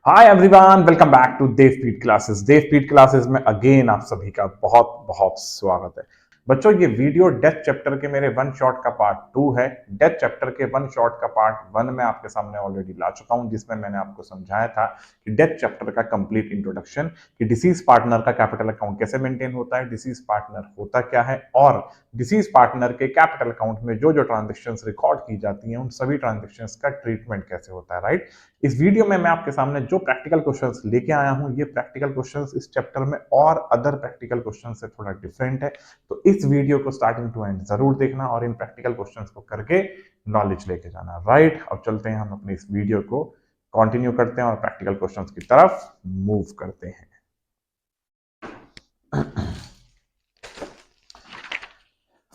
Hi everyone, welcome back to Devpeeth classes. Devpeeth classes में again आप सभी का बहुत बहुत स्वागत है। बच्चों, ये वीडियो डेथ चैप्टर के मेरे वन शॉट का पार्ट 2 है। डेथ चैप्टर के वन शॉट का पार्ट 1 में आपके सामने ऑलरेडी ला चुका हूं, जिसमें मैंने आपको समझाया था कि डेथ चैप्टर का कंप्लीट इंट्रोडक्शन, कि डिसीज पार्टनर का कैपिटल अकाउंट कैसे मेंटेन होता है, डिसीज पार्टनर होता क्या है, और डिसीज पार्टनर के कैपिटल अकाउंट में जो जो ट्रांजेक्शन रिकॉर्ड की जाती हैं उन सभी ट्रांजेक्शन का ट्रीटमेंट कैसे होता है। राइट, इस वीडियो में मैं आपके सामने जो प्रैक्टिकल क्वेश्चंस लेके आया हूं, ये प्रैक्टिकल क्वेश्चंस इस चैप्टर में और अदर प्रैक्टिकल क्वेश्चन से थोड़ा डिफरेंट है। तो इस वीडियो को स्टार्टिंग टू एंड जरूर देखना और इन प्रैक्टिकल क्वेश्चंस को करके नॉलेज लेके जाना। राइट, अब चलते हैं हम अपनी इस वीडियो को कंटिन्यू करते हैं और प्रैक्टिकल क्वेश्चंस की तरफ मूव करते हैं।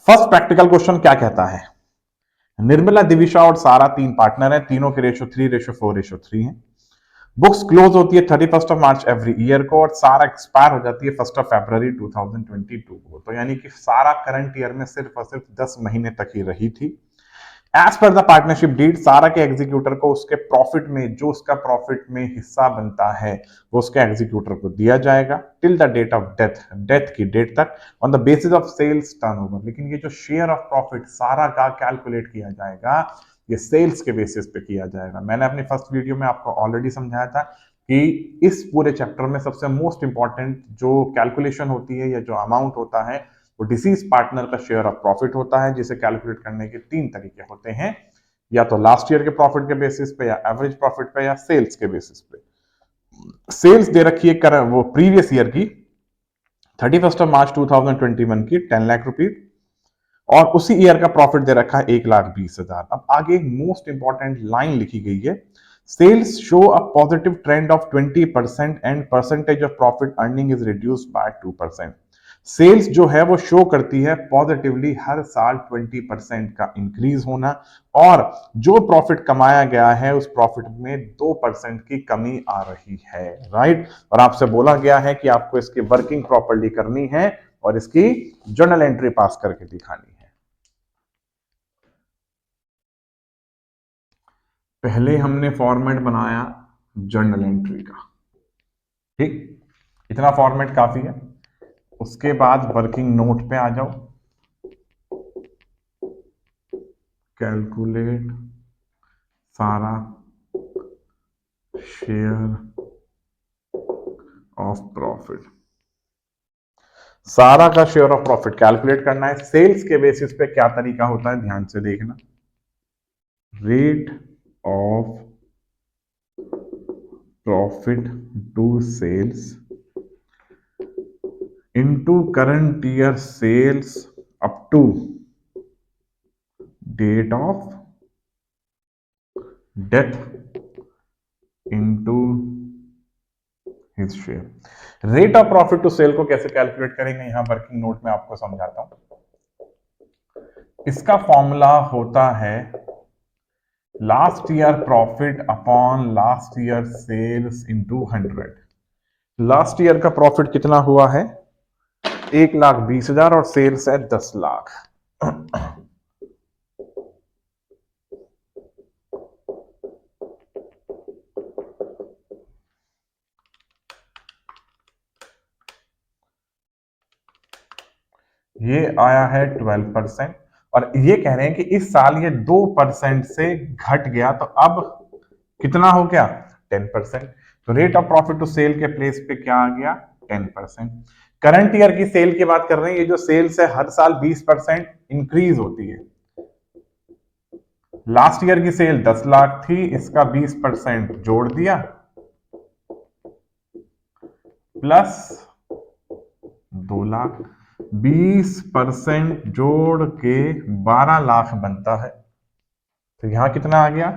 फर्स्ट प्रैक्टिकल क्वेश्चन क्या कहता है? निर्मला, दिविशा और सारा तीन पार्टनर हैं, तीनों के रेशो 3:4:3 है। बुक्स क्लोज होती है 31 मार्च एवरी ईयर को और सारा एक्सपायर हो जाती है 1 फरवरी 2022 को। तो यानी कि सारा करंट ईयर में सिर्फ और सिर्फ 10 महीने तक ही रही थी। As per the partnership deed, सारा के एग्जीक्यूटर को उसके प्रॉफिट में, जो उसका प्रॉफिट में हिस्सा बनता है, वो उसके एग्जीक्यूटर को दिया जाएगा till the date of death, death की डेट तक, on the basis of sales turnover. लेकिन ये जो शेयर ऑफ प्रॉफिट सारा का कैलकुलेट किया जाएगा, ये सेल्स के बेसिस पे किया जाएगा। मैंने अपनी फर्स्ट वीडियो में आपको ऑलरेडी समझाया था कि इस पूरे चैप्टर में सबसे मोस्ट इंपॉर्टेंट जो कैलकुलेशन होती है या जो अमाउंट होता है, वो डिसीज पार्टनर का शेयर ऑफ प्रॉफिट होता है, जिसे कैलकुलेट करने के 3 तरीके होते हैं, या तो लास्ट ईयर के प्रॉफिट के बेसिस पे, या एवरेज प्रॉफिट पे, या सेल्स के बेसिस पे। सेल्स दे रखी है वो प्रीवियस ईयर की 31 मार्च 2021 की 10 लाख रुपीज, और उसी ईयर का प्रॉफिट दे रखा है 1,20,000। अब आगे एक मोस्ट इंपॉर्टेंट लाइन लिखी गई है, sales show a positive trend of 20% and percentage of profit earning is reduced by 2%। Sales जो है वो शो करती है पॉजिटिवली हर साल 20% का इंक्रीज होना, और जो प्रॉफिट कमाया गया है उस प्रॉफिट में 2% की कमी आ रही है। राइट, और आपसे बोला गया है कि आपको इसकी वर्किंग प्रॉपर्ली करनी है और इसकी जर्नल एंट्री पास करके दिखानी है। पहले हमने फॉर्मेट बनाया जर्नल एंट्री का, ठीक, इतना फॉर्मेट काफी है। उसके बाद वर्किंग नोट पे आ जाओ, कैलकुलेट सारा शेयर ऑफ प्रॉफिट। सारा का शेयर ऑफ प्रॉफिट कैलकुलेट करना है। सेल्स के बेसिस पे क्या तरीका होता है, ध्यान से देखना। Rate of profit to sales into current year sales up to date of death into his share। Rate of profit to sale को कैसे कैलकुलेट करेंगे, यहां वर्किंग नोट में आपको समझाता हूं। इसका फॉर्मूला होता है last year profit upon last year sales into 100। Last year का प्रॉफिट कितना हुआ है, 1,20,000 और सेल्स है 10 लाख। ये आया है 12%, और ये कह रहे हैं कि इस साल ये 2% से घट गया, तो अब कितना हो गया, 10%। तो rate of profit to sale के प्लेस पे क्या आ गया, 10%। करंट ईयर की सेल की बात कर रहे हैं, ये जो सेल्स है हर साल 20% इंक्रीज होती है। लास्ट ईयर की सेल 10 लाख थी, इसका 20% जोड़ दिया, प्लस 2 लाख, 20% जोड़ के 12 लाख बनता है। तो यहां कितना आ गया,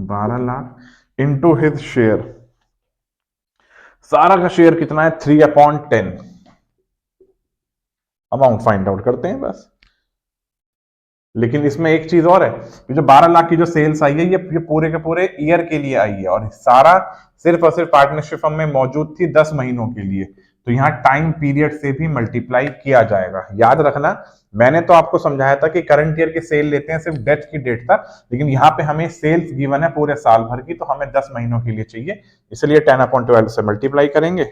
12 लाख इंटू हिज शेयर। सारा का शेयर कितना है, 3/10। अमाउंट फाइंड आउट करते हैं बस। लेकिन इसमें एक चीज और है, ये जो 12 लाख की जो सेल्स आई है, ये पूरे के पूरे ईयर के लिए आई है, और सारा सिर्फ और सिर्फ पार्टनरशिप फर्म में मौजूद थी 10 महीनों के लिए। तो यहाँ टाइम पीरियड से भी मल्टीप्लाई किया जाएगा। याद रखना, मैंने तो आपको समझाया था कि करंट ईयर के सेल लेते हैं सिर्फ डेथ की डेट तक, लेकिन यहाँ पे हमें सेल्स गिवन है पूरे साल भर की, तो हमें 10 महीनों के लिए चाहिए, इसलिए 10/12 से मल्टीप्लाई करेंगे।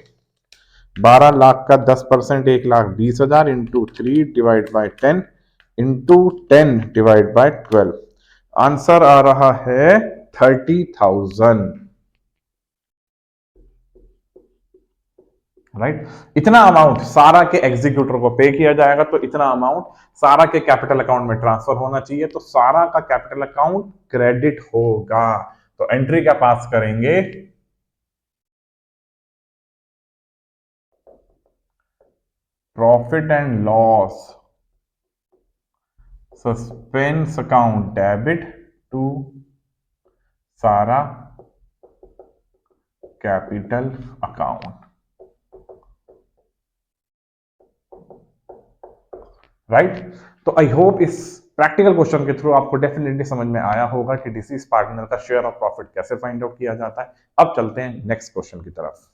12 लाख का 10%, 1,20,000 into 3 divide by 10 into 10 divide by 12, answer आ रहा है 30,000। राइट, इतना अमाउंट सारा के एग्जीक्यूटर को पे किया जाएगा, तो इतना अमाउंट सारा के कैपिटल अकाउंट में ट्रांसफर होना चाहिए, तो सारा का कैपिटल अकाउंट क्रेडिट होगा। तो एंट्री क्या पास करेंगे, profit and loss suspense account debit to सारा कैपिटल अकाउंट। राइट, तो आई होप इस प्रैक्टिकल क्वेश्चन के थ्रू आपको डेफिनेटली समझ में आया होगा कि डिसीज पार्टनर का शेयर ऑफ प्रॉफिट कैसे फाइंड आउट किया जाता है। अब चलते हैं नेक्स्ट क्वेश्चन की तरफ।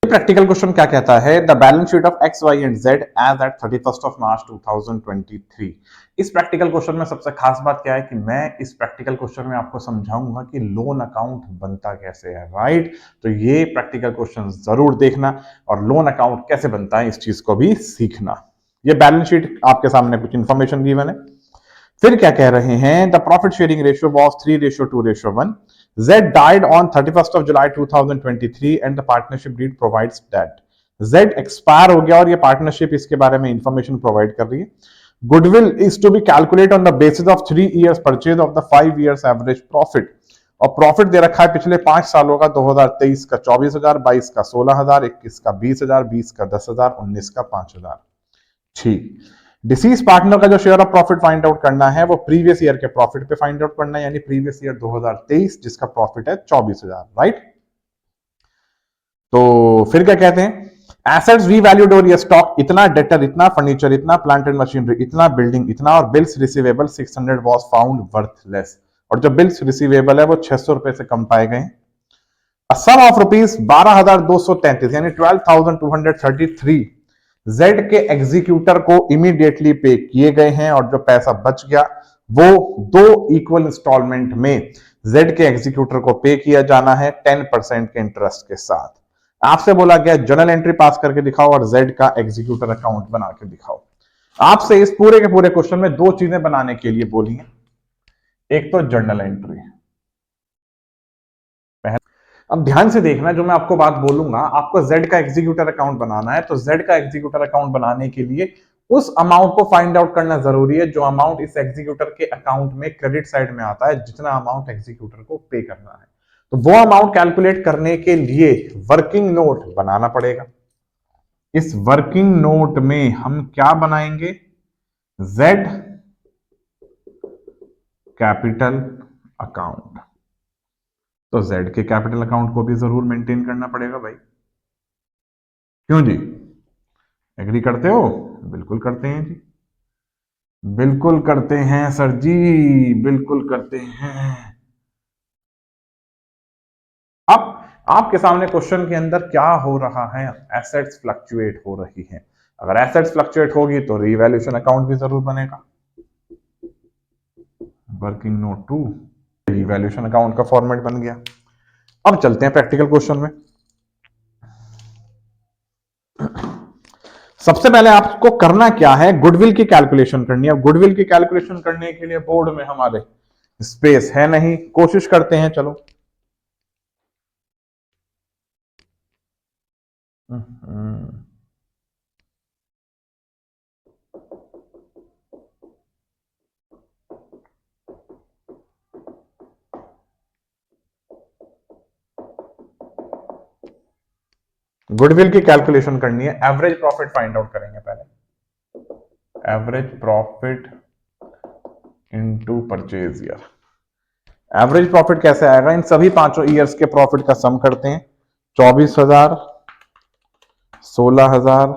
प्रैक्टिकल क्वेश्चन क्या कहता है, the balance sheet of X Y and Z as at 31 March 2023। इस प्रैक्टिकल क्वेश्चन में सबसे खास बात क्या है कि मैं इस प्रैक्टिकल क्वेश्चन में आपको समझाऊंगा कि लोन अकाउंट बनता कैसे है। राइट, तो ये प्रैक्टिकल क्वेश्चन जरूर देखना और लोन अकाउंट कैसे बनता है इस चीज को भी सीखना। ये बैलेंस शीट आपके सामने कुछ इंफॉर्मेशन गिवन है। फिर क्या कह रहे हैं, the profit sharing ratio was 3:2:1। Z died on 31st of July 2023 and the partnership deed provides that Z expire हो गया और ये पार्टनरशिप इसके बारे में इंफॉर्मेशन प्रोवाइड कर रही है। Goodwill is to be calculate on the basis of 3 years purchase of the 5 years average profit, और प्रॉफिट दे रखा है पिछले 5 सालों का, 2023 का 24,000, 22 का 16,000, 21 का 20,000, 20 का 10,000, 19 का 5,000। ठीक, डिसीज पार्टनर का जो share of profit find out करना है वो प्रीवियस ईयर के प्रॉफिट पे फाइंड आउट करना है, यानी प्रीवियस ईयर 2023 जिसका प्रॉफिट है 24,000। राइट, तो फिर क्या कहते हैं, एसेट्स रीवैल्यूड और ये स्टॉक इतना, डेटर इतना, फर्नीचर इतना, प्लांट एंड मशीनरी इतना, बिल्डिंग इतना, और bills receivable 600 was found worthless, और जो बिल्स रिसीवेबल है वो 600 रुपए से कम पाए गए। सम ऑफ रुपीज 12,233 यानी 12,233 जेड के एग्जीक्यूटर को इमीडिएटली पे किए गए हैं, और जो पैसा बच गया वो 2 इक्वल इंस्टॉलमेंट में जेड के एग्जीक्यूटर को पे किया जाना है 10% के इंटरेस्ट के साथ। आपसे बोला गया जर्नल एंट्री पास करके दिखाओ और जेड का एग्जीक्यूटर अकाउंट बना के दिखाओ। आपसे इस पूरे के पूरे क्वेश्चन में 2 चीजें बनाने के लिए बोली हैं, एक तो जर्नल एंट्री। अब ध्यान से देखना, जो मैं आपको बात बोलूंगा, आपको जेड का एग्जीक्यूटर अकाउंट बनाना है, तो जेड का एग्जीक्यूटर अकाउंट बनाने के लिए उस अमाउंट को फाइंड आउट करना जरूरी है जो अमाउंट इस एग्जीक्यूटर के अकाउंट में क्रेडिट साइड में आता है, जितना अमाउंट एग्जीक्यूटर को पे करना है। तो वो अमाउंट कैलकुलेट करने के लिए वर्किंग नोट बनाना पड़ेगा। इस वर्किंग नोट में हम क्या बनाएंगे, जेड कैपिटल अकाउंट। तो जेड के कैपिटल अकाउंट को भी जरूर मेंटेन करना पड़ेगा भाई, क्यों जी, एग्री करते हो? बिल्कुल करते हैं जी, बिल्कुल करते हैं सर जी, बिल्कुल करते हैं। अब आपके सामने क्वेश्चन के अंदर क्या हो रहा है, एसेट्स फ्लक्चुएट हो रही है। अगर एसेट्स फ्लक्चुएट होगी तो रीवैल्यूएशन अकाउंट भी जरूर बनेगा। Working note to revaluation account का फॉर्मेट बन गया। अब चलते हैं प्रैक्टिकल क्वेश्चन में। सबसे पहले आपको करना क्या है, गुडविल की कैलकुलेशन करनी है। गुडविल की कैलकुलेशन करने के लिए बोर्ड में हमारे स्पेस है नहीं, कोशिश करते हैं, चलो। गुडविल की कैलकुलेशन करनी है, एवरेज प्रॉफिट फाइंड आउट करेंगे पहले। Average profit into purchase year. Average profit कैसे आएगा, इन सभी 5 ईयर्स के प्रॉफिट का सम करते हैं। 24,000, 16,000,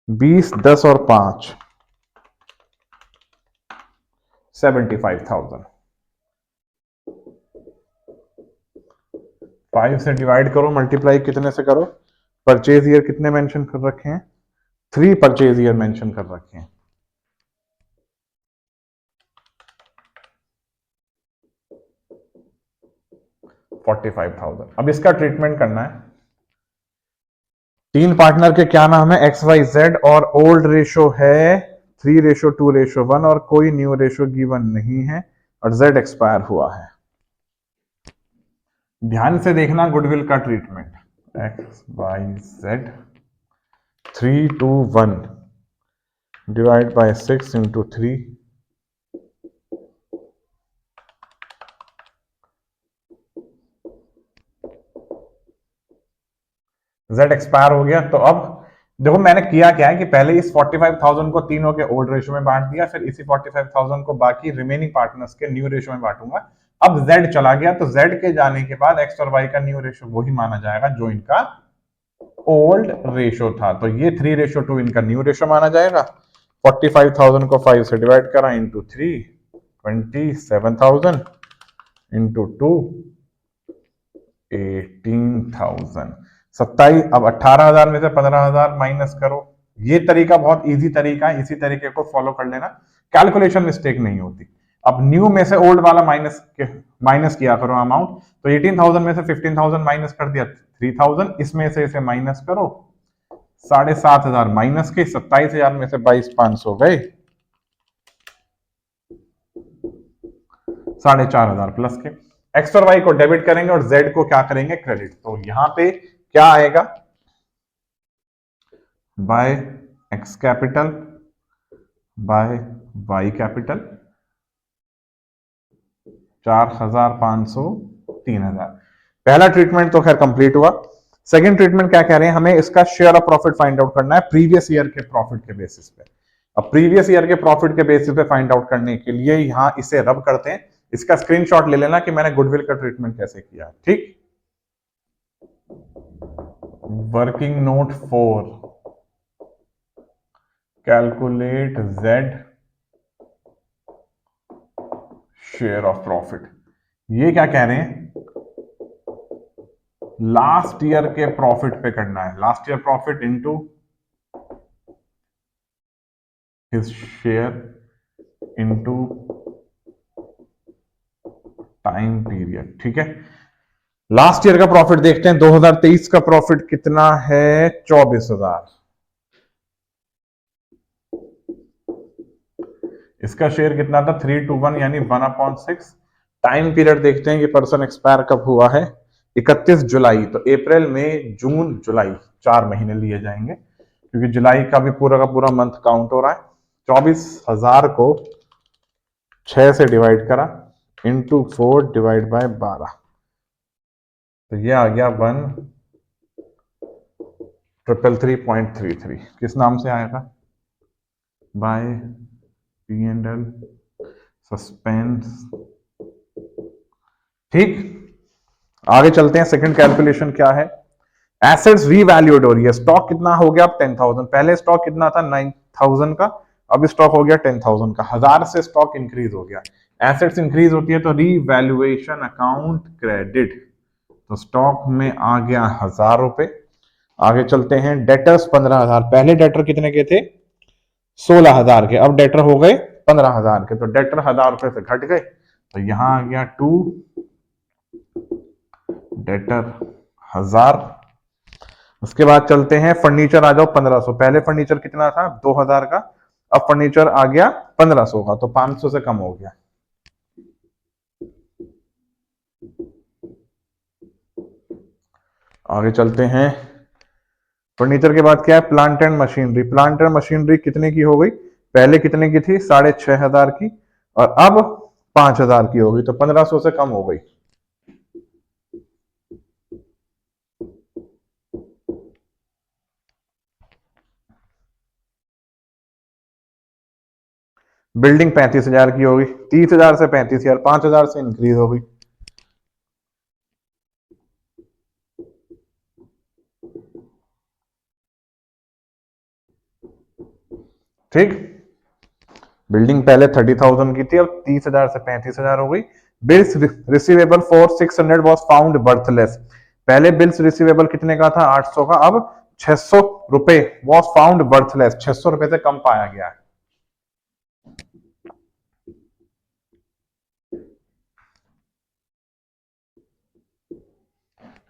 20, 10 और 5, 75,000। 5 से डिवाइड करो, मल्टीप्लाई कितने से करो, परचेज ईयर कितने मेंशन कर रखे हैं? 3 परचेज ईयर मेंशन कर रखे हैं। $45,000। अब इसका ट्रीटमेंट करना है। 3 पार्टनर के क्या नाम है? XYZ, और ओल्ड रेशो है 3:2:1 और कोई न्यू रेशो गिवन नहीं है और Z एक्सपायर हुआ है। ध्यान से देखना गुडविल का treatment. XYZ 3:1 divide by 6 into 3 Z expire हो गया। तो अब देखो मैंने किया क्या है कि पहले इस 45,000 को तीनों के ओल्ड रेशो में बांट दिया, फिर इसी 45,000 को बाकी रिमेनिंग पार्टनर्स के न्यू रेशो में बांटूंगा। अब Z चला गया तो Z के जाने के बाद X और Y का न्यू रेशो वही माना जाएगा जो इनका ओल्ड रेशो था। तो ये 3:2 इनका न्यू रेशो माना जाएगा। 45,000 को 5 से डिवाइड करा इंटू 3, 27,000 इंटू 2, 18,000। 27। अब 18,000 में से 15,000 माइनस करो। ये तरीका बहुत इजी तरीका है, इसी तरीके को फॉलो कर लेना, कैलकुलेशन मिस्टेक नहीं होती। अब न्यू में से ओल्ड वाला माइनस किया करो अमाउंट। तो 18,000 में से 15,000 माइनस कर दिया 3,000, इसमें से इसे माइनस करो 7,500 माइनस के 27,000 में से 22,500 गए 4,500 प्लस के। एक्स और वाई को डेबिट करेंगे और जेड को क्या करेंगे? क्रेडिट। तो यहां पे क्या आएगा? By X capital by Y capital 4,500 3,000। पहला ट्रीटमेंट तो खैर कंप्लीट हुआ। सेकंड ट्रीटमेंट क्या कह रहे हैं? हमें इसका share of profit find out करना है प्रीवियस ईयर के प्रॉफिट के बेसिस पे। अब प्रीवियस ईयर के प्रॉफिट के बेसिस पे फाइंड आउट करने के लिए यहां इसे रब करते हैं। इसका स्क्रीनशॉट ले लेना कि मैंने गुडविल का ट्रीटमेंट कैसे किया। ठीक, working note 4, calculate Z share of profit. ये क्या कह रहे हैं? लास्ट ईयर के प्रॉफिट पे करना है। Last year profit into his share into time period. ठीक है, लास्ट ईयर का प्रॉफिट देखते हैं। 2023 का प्रॉफिट कितना है? 24,000। इसका शेयर कितना था? 3:1 यानी 1/6। टाइम पीरियड देखते हैं कि पर्सन एक्सपायर कब हुआ है? 31 जुलाई। तो अप्रैल मई जून जुलाई 4 महीने लिए जाएंगे क्योंकि जुलाई का भी का पूरा मंथ काउंट हो रहा है। 24,000 को 6 से डिवाइड करा इंटू 4 डिवाइड बाय 12, तो ये आ गया 1,333.33। किस नाम से आएगा? By P&L suspense. ठीक, आगे चलते हैं। सेकंड कैलकुलेशन क्या है? एसेट्स रीवैल्यूड हो रही है। स्टॉक कितना हो गया? 10,000। पहले स्टॉक कितना था? 9,000 का। अब स्टॉक हो गया 10,000 का। 1,000 से स्टॉक इंक्रीज हो गया। एसेट्स इंक्रीज होती है तो रीवैल्यूएशन अकाउंट क्रेडिट। तो स्टॉक में आ गया 1,000 रुपए। आगे चलते हैं। डेटर्स 15,000। पहले डेटर कितने के थे? 16,000 के। अब डेटर हो गए 15,000 के। तो डेटर 1,000 रुपए से घट गए। तो यहां आ गया 2 डेटर 1,000। उसके बाद चलते हैं फर्नीचर। आ जाओ 1,500। पहले फर्नीचर कितना था? 2,000 का। अब फर्नीचर आ गया 1,500 का, तो 500 से कम हो गया। आगे चलते हैं। फर्नीचर के बाद क्या है? Plant and machinery. Plant and machinery कितने की हो गई? पहले कितने की थी? 6,500 की, और अब 5,000 की हो गई। तो 1,500 से कम हो गई। बिल्डिंग 35,000 की हो गई। 30,000 से 35,000, 5,000 से इंक्रीज हो गई। ठीक, बिल्डिंग पहले 30,000 की थी, अब 30,000 से 35,000 हो गई। Bills receivable for 600 was found worthless. पहले बिल्स रिसीवेबल कितने का था, 800 का, अब 600 रुपए वॉज फाउंड वर्थलेस, 600 रुपए से कम पाया गया है।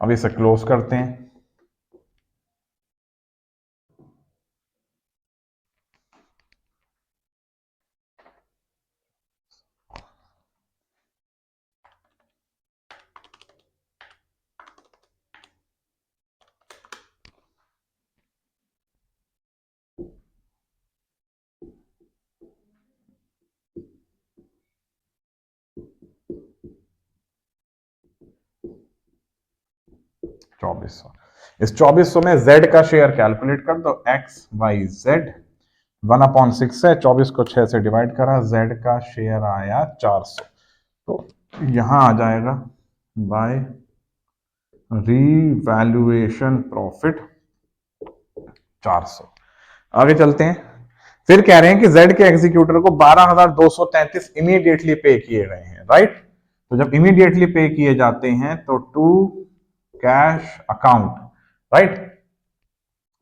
अब इसे क्लोज करते हैं। इस 2400 में z का शेयर कैलकुलेट कर दो, एक्स वाई जेड 1/6 है, 24 को 6 से डिवाइड करा, z का शेयर आया 400, तो यहां आ जाएगा बाय रीवैल्यूएशन प्रॉफिट 400। आगे चलते हैं, फिर कह रहे हैं कि z के एग्जीक्यूटर को 12,233 इमीडिएटली पे किए गए हैं, राइट। तो जब इमीडिएटली पे किए जाते हैं तो टू कैश अकाउंट, राइट।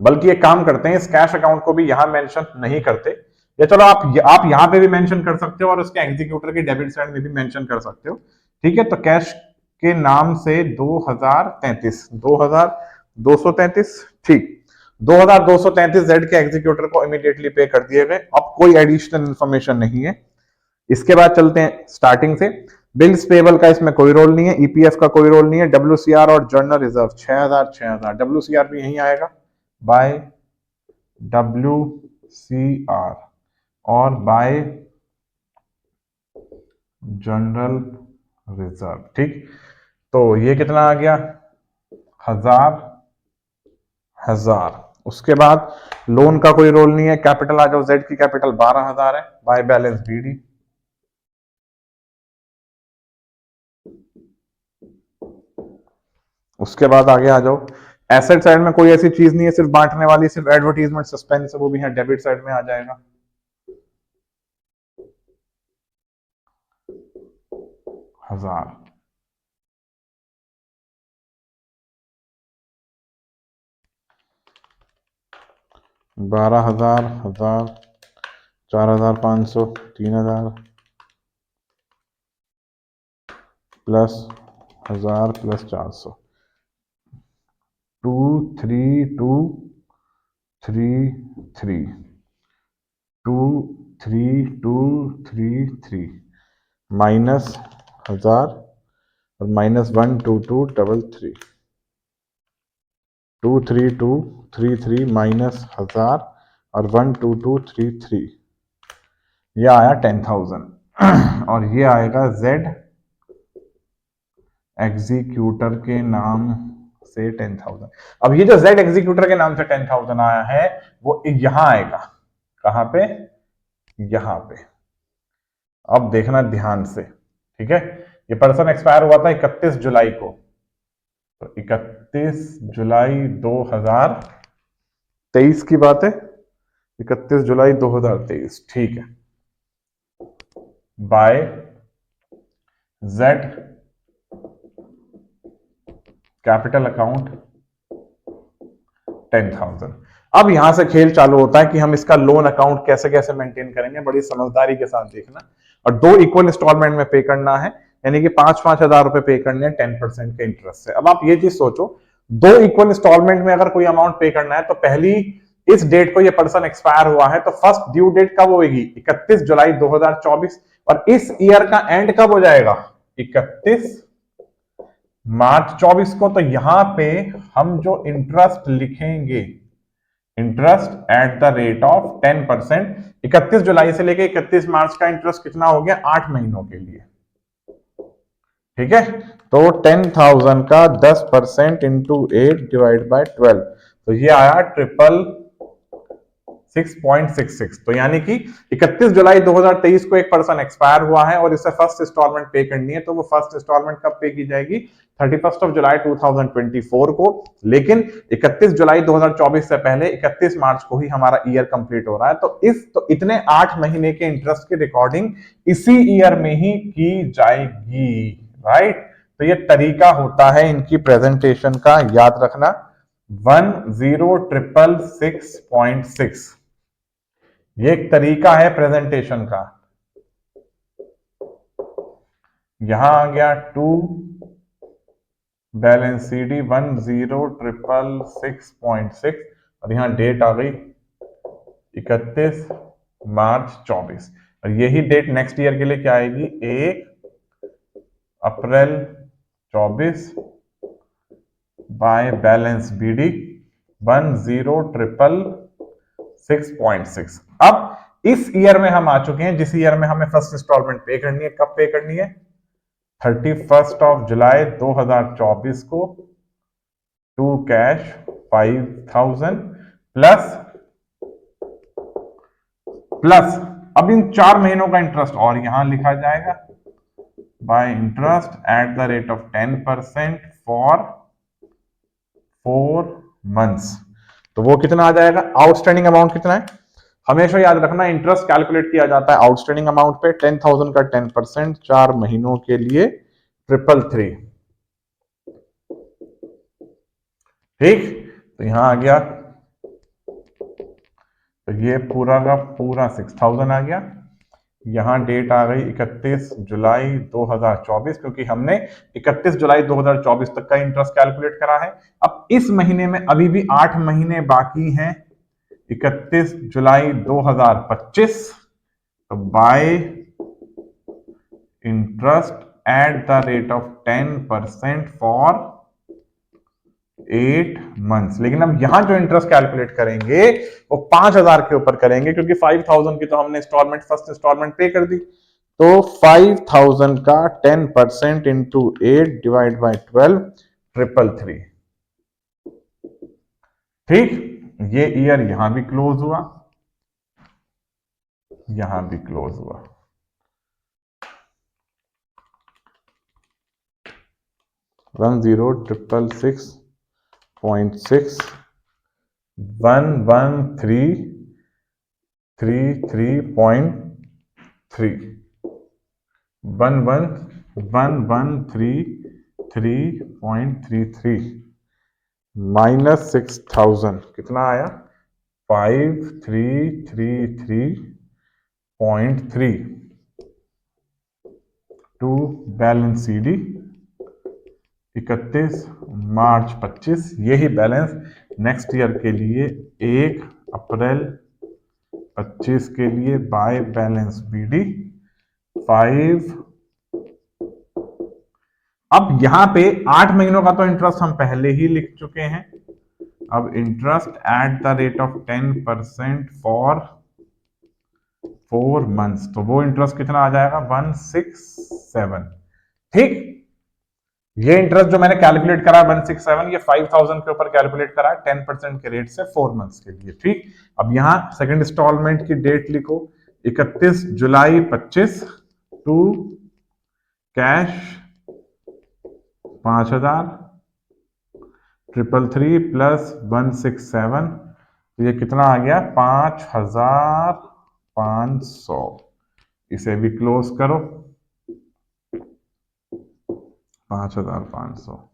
बल्कि एक काम करते हैं, इस कैश अकाउंट को भी यहां मेंशन नहीं करते, या चलो आप यहां पे भी मेंशन कर सकते हो और उसके एग्जीक्यूटर के डेबिट साइड में भी मेंशन कर सकते हो, ठीक है। तो कैश के नाम से 2233, ठीक, 2233 जेड के एग्जीक्यूटर को इमीडिएटली पे कर दिए गए। अब कोई एडिशनल इंफॉर्मेशन नहीं है। इसके बाद चलते हैं स्टार्टिंग से, बिल्स पेबल का इसमें कोई रोल नहीं है, ईपीएफ का कोई रोल नहीं है, डब्ल्यूसीआर और जर्नल रिजर्व 6000 डब्ल्यूसीआर भी यहीं आएगा बाय WCR और बाय जनरल रिजर्व, ठीक। तो ये कितना आ गया, 1000। उसके बाद लोन का कोई रोल नहीं है, कैपिटल आ जाओ, जेड की कैपिटल 12,000 है बाय बैलेंस BD। उसके बाद आगे आ जाओ, एसेट साइड में कोई ऐसी चीज नहीं है, सिर्फ बांटने वाली, सिर्फ एडवर्टीजमेंट सस्पेंस है, वो भी है डेबिट साइड में आ जाएगा। 1000, 12,000, 1000, 4,500, 3,000 प्लस 1000 प्लस 400, 23233, 23233 माइनस 1000 और माइनस 12233, 23233 माइनस 1000 और 12233, ये आया 10,000 और ये आएगा जेड एग्जीक्यूटर के नाम से 10,000। अब ये जो जेड एग्जीक्यूटर के नाम से 10,000 आया है वो यहां आएगा, कहां पे, यहां पे। अब देखना ध्यान से, ठीक है। ये पर्सन एक्सपायर हुआ था 31 जुलाई को, तो 31 जुलाई 2023 की बात है, 31 जुलाई 2023, ठीक है, बाय जेड कैपिटल अकाउंट 10,000। अब यहां से खेल चालू होता है कि हम इसका लोन अकाउंट कैसे कैसे मेंटेन करेंगे, बड़ी समझदारी के साथ देखना। और 2 इक्वल इंस्टॉलमेंट में पे करना है, यानी कि 5-5 हजार रुपए पे करने हैं 10% के इंटरेस्ट से। अब आप ये चीज सोचो, 2 इक्वल इंस्टॉलमेंट में अगर कोई अमाउंट पे करना है तो पहली इस डेट को ये पर्सन एक्सपायर हुआ है, तो फर्स्ट ड्यू डेट कब होगी, 31 जुलाई 2024, और इस ईयर का एंड कब हो जाएगा, 31 मार्च 24 को। तो यहां पे हम जो इंटरेस्ट लिखेंगे, interest at the rate of 10%, 31 जुलाई से लेके 31 मार्च का इंटरेस्ट कितना हो गया, 8 महीनों के लिए, ठीक है। तो 10,000 का 10% इंटू 8 डिवाइड बाय 12, तो ये आया 666। तो यानी कि 31 जुलाई 2023 को एक पर्सन एक्सपायर हुआ है और इसे फर्स्ट इंस्टॉलमेंट पे करनी है, तो वो फर्स्ट इंस्टॉलमेंट कब पे की जाएगी, 31 जुलाई 2024 को। लेकिन 31 जुलाई 2024 से पहले 31 मार्च को ही हमारा ईयर कंप्लीट हो रहा है, तो इतने 8 महीने के इंटरेस्ट की रिकॉर्डिंग इसी ईयर में ही की जाएगी, राइट। तो ये तरीका होता है इनकी प्रेजेंटेशन का, याद रखना 10666.6, ये एक तरीका है प्रेजेंटेशन का। यहां आ गया 2 बैलेंस CD 10666.6 और यहां डेट आ गई 31 मार्च 24 और यही डेट नेक्स्ट ईयर के लिए क्या आएगी 1 अप्रैल 24 बाय बैलेंस BD 10666.6। अब इस ईयर में हम आ चुके हैं जिस ईयर में हमें फर्स्ट इंस्टॉलमेंट पे करनी है। कब पे करनी है? 31 जुलाई 2024 को टू कैश 5000 प्लस अब इन 4 महीनों का इंटरेस्ट और यहां लिखा जाएगा bye interest at the rate of 10% for 4 months. तो वो कितना आ जाएगा? आउटस्टैंडिंग अमाउंट कितना है? हमेशा याद रखना इंटरेस्ट कैलकुलेट किया जाता है आउटस्टैंडिंग अमाउंट पे। 10,000 का 10% 4 महीनों के लिए 333। ठीक, तो यहां आ गया, तो ये पूरा का पूरा 6,000 आ गया। यहां डेट आ गई 31 जुलाई 2024 क्योंकि हमने 31 जुलाई 2024 तक का इंटरेस्ट कैलकुलेट करा है। अब इस महीने में अभी भी 8 महीने बाकी हैं 31 जुलाई 2025। तो bye interest at the rate of 10% for 8 months. लेकिन अब यहां जो इंटरेस्ट कैलकुलेट करेंगे वो 5,000 के ऊपर करेंगे क्योंकि 5,000 की तो हमने इंस्टॉलमेंट फर्स्ट इंस्टॉलमेंट पे कर दी। तो 5,000 का 10% इंटू 8 डिवाइड बाय 12 333। ठीक, ये ईयर यहां भी क्लोज हुआ, यहां भी क्लोज हुआ। 10666.6 11333.3 11333.33 माइनस 6,000 कितना आया? 5333.3 टू बैलेंस CD 31 मार्च 25। यही बैलेंस नेक्स्ट ईयर के लिए 1 अप्रैल 25 के लिए बाय बैलेंस BD 5। अब यहां पे 8 महीनों का तो इंटरेस्ट हम पहले ही लिख चुके हैं। अब interest at the rate of 10% for 4 months, तो वो इंटरेस्ट कितना आ जाएगा? 167। ठीक, ये इंटरेस्ट जो मैंने कैलकुलेट करा 167, ये 5,000 के ऊपर कैलकुलेट करा 10% के रेट से 4 मंथ्स के लिए। ठीक, अब यहां सेकंड इंस्टॉलमेंट की डेट लिखो 31 जुलाई 25 टू कैश 5,000 333 प्लस 167, तो ये कितना आ गया? 5,500। इसे भी क्लोज करो 5,500।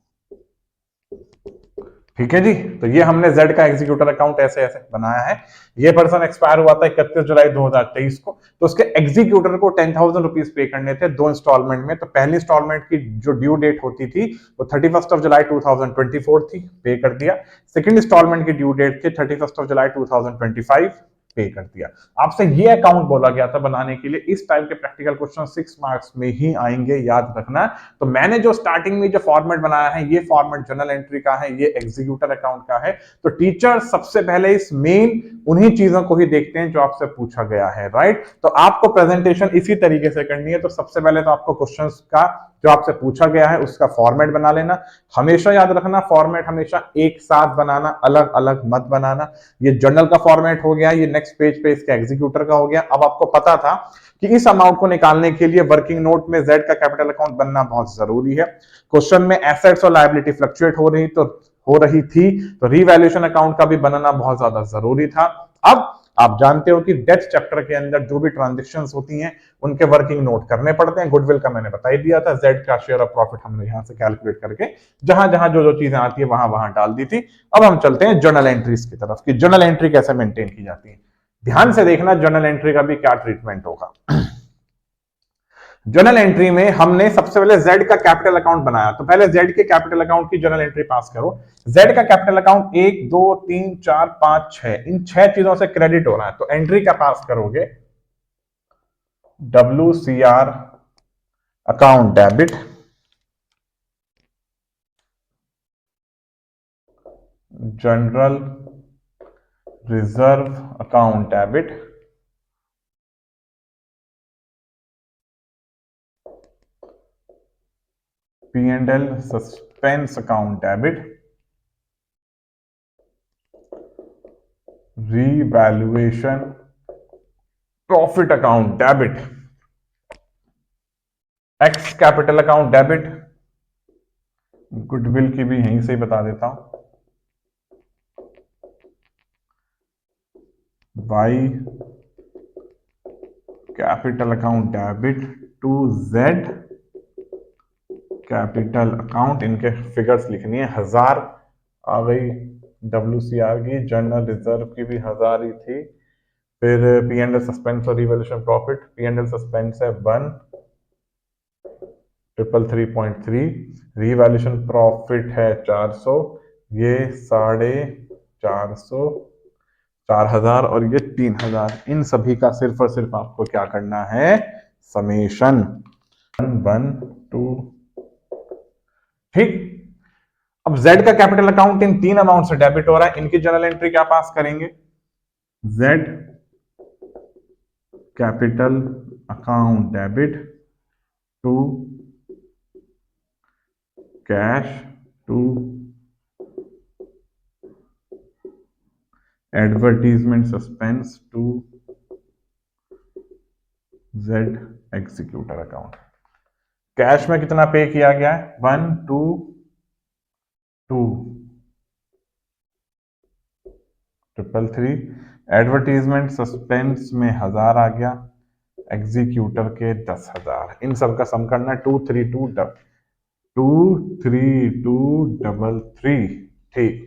ठीक है जी, तो ये हमने Z का एग्जीक्यूटर अकाउंट ऐसे ऐसे बनाया है। ये पर्सन एक्सपायर हुआ था 31 जुलाई 2023 को, तो उसके एग्जीक्यूटर को 10,000 रुपीज पे करने थे 2 इंस्टॉलमेंट में। तो पहली इंस्टॉलमेंट की जो ड्यू डेट होती थी वो 31 जुलाई 2024 थी, पे कर दिया। सेकंड इंस्टॉलमेंट की ड्यू डेट थी 31 जुलाई 2025, पे कर दिया। आपसे ये अकाउंट बोला गया था बनाने के लिए। इस टाइप के प्रैक्टिकल क्वेश्चन 6 मार्क्स में ही आएंगे, याद रखना। तो मैंने जो स्टार्टिंग में जो फॉर्मेट बनाया है, ये फॉर्मेट जर्नल एंट्री का है, ये एग्जीक्यूटर अकाउंट का है। तो टीचर सबसे पहले इस मेन उन्हीं चीजों को ही देखते हैं जो आपसे पूछा गया है, राइट। तो आपको प्रेजेंटेशन इसी तरीके से करनी है। तो सबसे पहले तो आपको क्वेश्चंस का जो आपसे पूछा गया है उसका फॉर्मेट बना लेना। हमेशा याद रखना फॉर्मेट हमेशा एक साथ बनाना, अलग अलग मत बनाना। ये जर्नल का फॉर्मेट हो गया, ये नेक्स्ट पेज पे इसका एग्जीक्यूटर का हो गया। अब आपको पता था कि इस अमाउंट को निकालने के लिए वर्किंग नोट में Z का कैपिटल अकाउंट बनना बहुत जरूरी है। क्वेश्चन में एसेट्स और लायबिलिटी फ्लक्चुएट हो रही थी, तो रीवैल्यूएशन अकाउंट का भी बनना बहुत ज्यादा जरूरी था। अब आप जानते हो कि डेथ चैप्टर के अंदर जो भी ट्रांजेक्शन्स होती हैं उनके वर्किंग नोट करने पड़ते हैं। गुडविल का मैंने बता ही दिया था, जेड का शेयर ऑफ प्रॉफिट हमने यहां से कैलकुलेट करके जहां जहां जो जो चीजें आती है वहां वहां डाल दी थी। अब हम चलते हैं जर्नल एंट्रीज की तरफ कि जर्नल एंट्री कैसे मेंटेन की जाती है। ध्यान से देखना जर्नल एंट्री का भी क्या ट्रीटमेंट होगा। जर्नल एंट्री में हमने सबसे पहले जेड का कैपिटल अकाउंट बनाया, तो पहले जेड के कैपिटल अकाउंट की जर्नल एंट्री पास करो। जेड का कैपिटल अकाउंट 1 2 3 4 5 6, इन 6 चीजों से क्रेडिट हो रहा है, तो एंट्री क्या पास करोगे, WCR account debit, general reserve account debit, P&L suspense account debit, revaluation profit account debit, X capital account debit, goodwill की भी यहीं से ही बता देता हूं, Y capital account debit to Z capital account. इनके फिगर्स लिखनी है, 1000 आ गई WCR की, जनरल रिजर्व की भी 1000 ही थी, फिर P&L सस्पेंस और रिवैल्यूएशन प्रॉफिट, P&L सस्पेंस है 1,333.3, रिवैल्यूएशन प्रॉफिट है 400, ये 450, 4000 और ये 3000। इन सभी का सिर्फ और सिर्फ आपको क्या करना है, समेशन 1 2। ठीक, अब जेड का कैपिटल अकाउंट इन 3 अमाउंट से डेबिट हो रहा है, इनकी जर्नल एंट्री क्या पास करेंगे, Z capital account debit to cash to advertisement suspense to Z executor account. Cash में कितना पे किया गया है, 1 2 2 333, एडवर्टीजमेंट सस्पेंस में 1000 आ गया, एग्जीक्यूटर के 10,000, इन सब का सम करना है 23233। ठीक,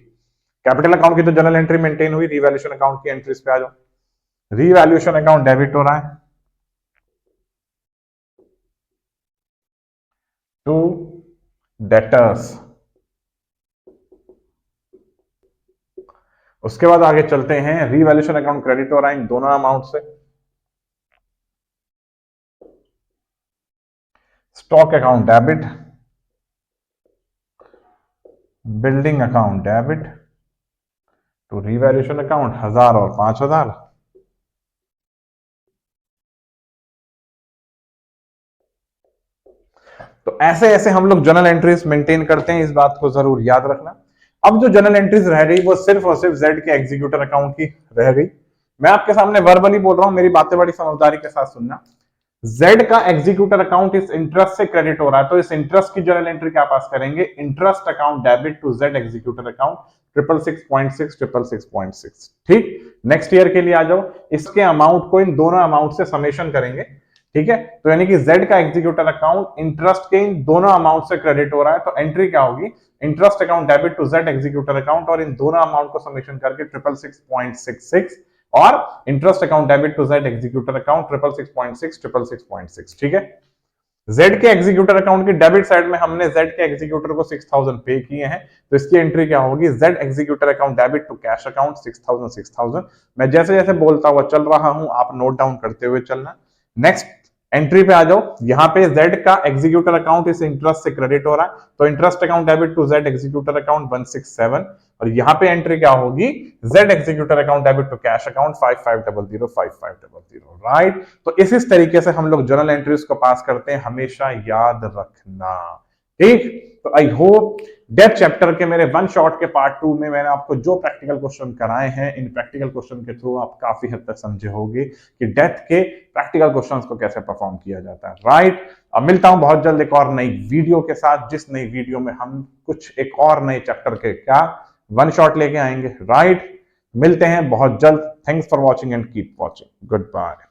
कैपिटल अकाउंट की तो जनरल एंट्री मेंटेन हुई, रिवैल्यूएशन अकाउंट की एंट्रीज पे आ जाओ। रिवैल्यूएशन अकाउंट डेबिट हो रहा है टू डेटर्स, उसके बाद आगे चलते हैं, रिवैल्यूएशन अकाउंट क्रेडिट हो रहा है इन दोनों अमाउंट से, stock account debit, building account debit to revaluation account 1000 और 5000। तो ऐसे ऐसे हम लोग जर्नल एंट्रीज मेंटेन करते हैं, इस बात को जरूर याद रखना। अब जो जर्नल एंट्रीज रह गई वो सिर्फ और सिर्फ जेड के एग्जीक्यूटर अकाउंट की रह गई। मैं आपके सामने वर्बली बोल रहा हूं, मेरी बातें बड़ी समझदारी के साथ सुनना। जेड का एग्जीक्यूटर अकाउंट इस इंटरेस्ट से क्रेडिट हो रहा है, तो इस इंटरेस्ट की जर्नल एंट्री क्या पास करेंगे, interest account debit to Z executor account 666.6 ठीक, नेक्स्ट ईयर के लिए आ जाओ, इसके अमाउंट को इन दोनों अमाउंट से समेशन करेंगे। ठीक है, तो यानी कि जेड का एग्जीक्यूटर अकाउंट इंटरेस्ट के इन दोनों अमाउंट से क्रेडिट हो रहा है, तो एंट्री क्या होगी, interest account debit to Z executor account, और इन दोनों अमाउंट को समेशन करके 666.66 और interest account debit to Z executor account 666.6 ठीक है। जेड के एग्जीक्यूटर अकाउंट की डेबिट साइड में हमने जेड के एग्जीक्यूटर को 6000 पे किए हैं, तो इसकी एंट्री क्या होगी, Z executor account debit to cash account 6000। मैं जैसे जैसे बोलता हुआ चल रहा हूं, आप नोट डाउन करते हुए चलना। नेक्स्ट एंट्री पे आ जाओ, यहां पे जेड का एग्जीक्यूटर अकाउंट इस इंटरेस्ट से क्रेडिट हो रहा है, तो interest account debit to Z executor account 167, और यहां पे एंट्री क्या होगी, Z executor account debit to cash account 5500 right. तो इस तरीके से हम लोग जर्नल एंट्रीज को पास करते हैं, हमेशा याद रखना। ठीक, तो आई होप डेथ चैप्टर के मेरे वन शॉट के पार्ट 2 में मैंने आपको जो प्रैक्टिकल क्वेश्चन कराए हैं, इन प्रैक्टिकल क्वेश्चन के थ्रू आप काफी हद तक समझे होंगे कि डेथ के प्रैक्टिकल क्वेश्चंस को कैसे परफॉर्म किया जाता है। राइट, अब मिलता हूं बहुत जल्द एक और नई वीडियो के साथ, जिस नई वीडियो में हम कुछ एक और नए चैप्टर के क्या वन शॉट लेके आएंगे। राइट, मिलते हैं बहुत जल्द। Thanks for watching and keep watching. Good bye.